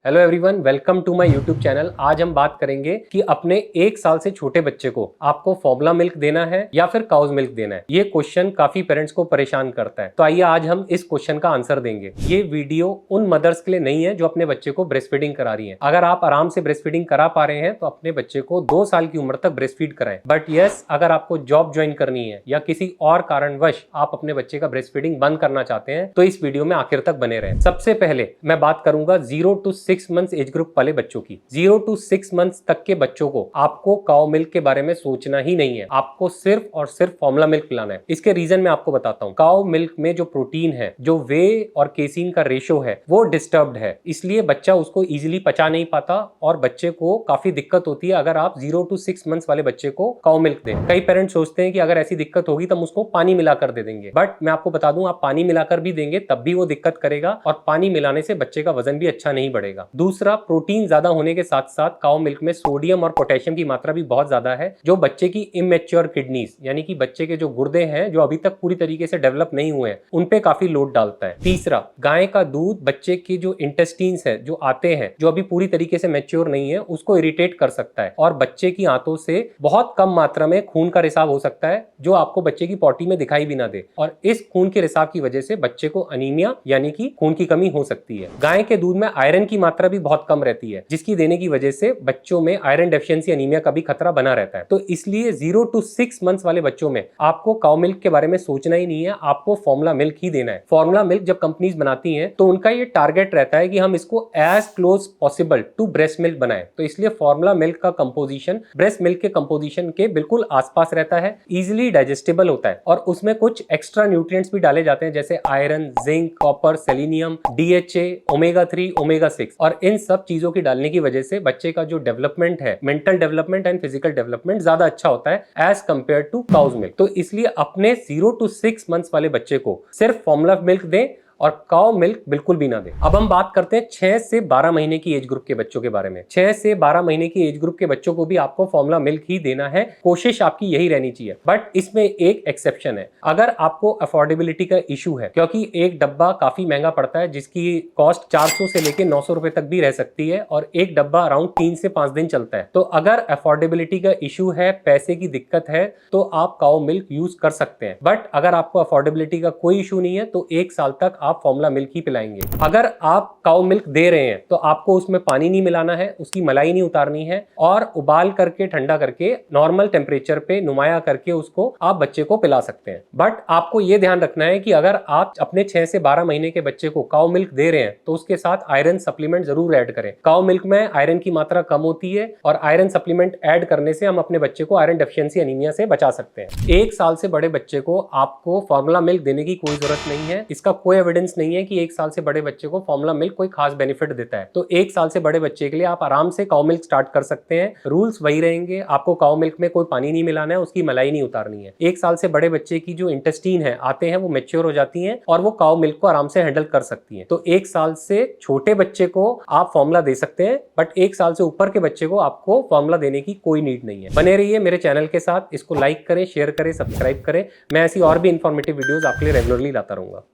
Hello everyone, welcome to my YouTube channel. आज हम बात करेंगे कि अपने 1 साल से छोटे बच्चे को आपको फॉर्मूला मिल्क देना है या फिर काउज मिल्क देना है। ये क्वेश्चन काफी पेरेंट्स को परेशान करता है, तो आइए आज हम इस क्वेश्चन का आंसर देंगे। ये वीडियो उन मदर्स के लिए नहीं है जो अपने बच्चे को ब्रेस्ट फीडिंग करा रही है। अगर आप आराम से ब्रेस्ट फीडिंग करा पा रहे हैं तो अपने बच्चे को 2 साल की उम्र तक ब्रेस्ट फीड कराएं। बट यस, अगर आपको जॉब ज्वाइन करनी है या किसी और कारणवश आप अपने बच्चे का ब्रेस्ट फीडिंग बंद करना चाहते हैं तो इस वीडियो में आखिर तक बने रहें। सबसे पहले मैं बात करूंगा 0 to 6 मंथ्स एज ग्रुप वाले बच्चों की। 0 to 6 मंथ्स तक के बच्चों को आपको काउ मिल्क के बारे में सोचना ही नहीं है। आपको सिर्फ और सिर्फ फॉर्मूला मिल्क पिलाना है। इसके रीजन मैं आपको बताता हूँ। काउ मिल्क में जो प्रोटीन है, जो वे और केसीन का रेशो है, वो डिस्टर्ब्ड है, इसलिए बच्चा उसको इजीली पचा नहीं पाता और बच्चे को काफी दिक्कत होती है अगर आप 0 to 6 मंथ्स वाले बच्चे को काउ मिल्क दें। कई पेरेंट्स सोचते हैं कि अगर ऐसी दिक्कत होगी तो हम उसको पानी मिलाकर दे देंगे, बट मैं आपको बता दूं, आप पानी मिलाकर भी देंगे तब भी वो दिक्कत करेगा और पानी मिलाने से बच्चे का वजन भी अच्छा नहीं बढ़ेगा। दूसरा, प्रोटीन ज्यादा होने के साथ साथ काउ मिल्क में सोडियम और पोटेशियम की मात्रा भी बहुत ज्यादा है, जो बच्चे की इमेच्योर किडनीज यानी कि बच्चे के जो गुर्दे हैं जो अभी तक पूरी तरीके से डेवलप नहीं हुए हैं, उन पे काफी लोड डालता है। तीसरा, गाय का दूध बच्चे की जो इंटेस्टीन्स है, जो आते हैं, जो अभी पूरी तरीके से मैच्योर नहीं है, उसको इरिटेट कर सकता है और बच्चे की आंतों से बहुत कम मात्रा में खून का रिसाव हो सकता है, जो आपको बच्चे की पॉटी में दिखाई भी ना दे, और इस खून के रिसाव की वजह से बच्चे को अनीमिया यानी कि खून की कमी हो सकती है। गाय के दूध में आयरन की मात्रा भी बहुत कम रहती है, जिसकी देने की वजह से बच्चों में आयरन डेफिशिएंसी अनीमिया का भी खतरा बना रहता है। तो इसलिए 0 to 6 मंथ्स वाले बच्चों में आपको काउ मिल्क के बारे में सोचना ही नहीं है, आपको फॉर्मूला मिल्क ही देना है। फॉर्मूला मिल्क जब कंपनीज बनाती हैं तो उनका ये टारगेट रहता है कि हम इसको as close possible to breast milk बनाएं। तो इसलिए फॉर्मूला मिल्क का कंपोजिशन ब्रेस्ट मिल्क के कंपोजिशन के बिल्कुल आसपास रहता है, इजिली डाइजेस्टेबल होता है और उसमें कुछ एक्स्ट्रा न्यूट्रिएंट्स भी डाले जाते हैं, जैसे iron, zinc, copper, selenium, DHA, omega 3, omega 6, और इन सब चीजों की डालने की वजह से बच्चे का जो डेवलपमेंट है, mental development and physical development ज्यादा अच्छा होता है as compared to cow's milk. तो इसलिए अपने 0 to 6 मंथ्स वाले बच्चे को सिर्फ फॉर्मूला मिल्क दें और काउ मिल्क बिल्कुल भी ना दे। अब हम बात करते हैं 6 से 12 महीने की एज ग्रुप के बच्चों के बारे में। 6 से 12 महीने की एज ग्रुप के बच्चों को भी आपको फॉर्मूला मिल्क ही देना है, कोशिश आपकी यही रहनी चाहिए। बट इसमें एक एक्सेप्शन है, अगर आपको अफोर्डेबिलिटी का इशू है, क्योंकि एक डब्बा काफी महंगा पड़ता है जिसकी कॉस्ट 400 से लेकर 900 रुपए तक भी रह सकती है और एक डब्बा अराउंड 3 से 5 दिन चलता है। तो अगर अफोर्डेबिलिटी का इशू है, पैसे की दिक्कत है, तो आप काउ मिल्क यूज कर सकते हैं। बट अगर आपको अफोर्डेबिलिटी का कोई इशू नहीं है तो 1 साल तक आप फॉर्मूला मिल्क ही पिलाएंगे। अगर आप काउ मिल्क दे रहे हैं तो आपको उसमें पानी नहीं मिलाना है, उसकी मलाई नहीं उतारनी है, और उबाल करके ठंडा करके नॉर्मल टेम्परेचर पे नुमाया करके उसको आप बच्चे को पिला सकते हैं। बट आपको यह ध्यान रखना है कि अगर आप अपने 6 से 12 महीने के बच्चे को काउ मिल्क दे रहे हैं तो उसके साथ आयरन सप्लीमेंट जरूर ऐड करें। काउ मिल्क में आयरन की मात्रा कम होती है और आयरन सप्लीमेंट ऐड करने से हम अपने बच्चे को आयरन डेफिशिएंसी अनीमिया से बचा सकते हैं। 1 साल से बड़े बच्चे को आपको फॉर्मूला मिल्क देने की कोई जरूरत नहीं है। इसका कोई एविडेंस नहीं है कि 1 साल से बड़े बच्चे को फॉर्मूला मिल्क कोई खास बेनिफिट देता है। तो 1 साल से बड़े बच्चे के लिए आप आराम से काउ मिल्क स्टार्ट कर सकते हैं। रूल्स वही रहेंगे, आपको काउ मिल्क में कोई पानी नहीं मिलाना है, उसकी मलाई नहीं उतारनी है। 1 साल से बड़े बच्चे की जो इंटेस्टीन है आते हैं वो मैच्योर हो जाती हैं और वो काउ मिल्क को आराम से हैंडल कर सकती हैं। तो 1 साल से छोटे बच्चे को आप फॉर्मूला दे सकते हैं, बट 1 साल से ऊपर के बच्चे को आपको फॉर्मूला देने की कोई नीड नहीं है। बने रहिए मेरे चैनल के साथ, इसको लाइक करें, शेयर करें, सब्सक्राइब करें। मैं ऐसी और भी इंफॉर्मेटिव वीडियोस आपके लिए रेगुलरली लाता रहूंगा।